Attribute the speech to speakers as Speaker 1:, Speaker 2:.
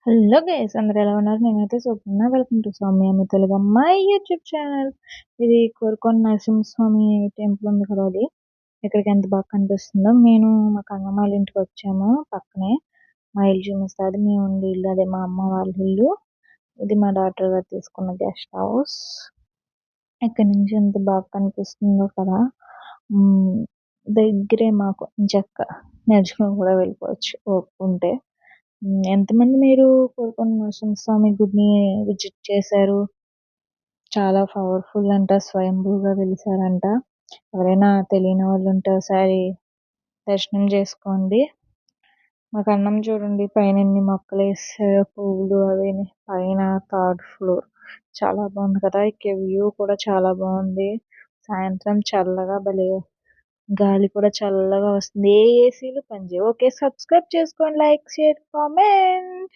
Speaker 1: Hello guys, అందరూ ఎలా ఉన్నారు? నేనైతే సూపర్. వెల్కమ్ టు సౌమ్య మీ తెలుగు అమ్మాయి యూట్యూబ్ ఛానల్. ఇది కోరుకొండ నరసింహస్వామి టెంపుల్ ఉంది కదా, అది ఇక్కడికి ఎంత బాగా కనిపిస్తుందో. నేను మా కన్నమ్మ ఇంటికి వచ్చాము. పక్కనే మా ఇల్లు చూపిస్తుంది. మేము ఉండే ఇల్లు అదే మా అమ్మ వాళ్ళ ఇల్లు. ఇది మా డాక్టర్ గారు తీసుకున్న గెస్ట్ హౌస్. ఇక్కడ నుంచి ఎంత బాగా కనిపిస్తుందో కదా. ఉమ్, దగ్గరే మాకు చెక్క నడుచుకుని కూడా వెళ్ళిపోవచ్చు ఒప్పుకుంటే. ఎంతమంది మీరు కోరుకొండ నరసింహస్వామి గుడిని విజిట్ చేశారు? చాలా పవర్ఫుల్ అంట, స్వయంభూగా వెలిసారంట. ఎవరైనా తెలియని వాళ్ళు ఉంటే ఒకసారి దర్శనం చేసుకోండి. మాకు అన్నం చూడండి, పైన ఎన్ని మొక్కలు వేసారో, పువ్వులు అవి. పైన థర్డ్ ఫ్లోర్ చాలా బాగుంది కదా. ఇక్కడ వ్యూ కూడా చాలా బాగుంది. సాయంత్రం చల్లగా భలే గాలి కూడా చల్లగా వస్తుంది. ఏ ఏసీలు పనిచేయవు. ఓకే, సబ్స్క్రైబ్ చేసుకోండి, లైక్ షేర్ కామెంట్.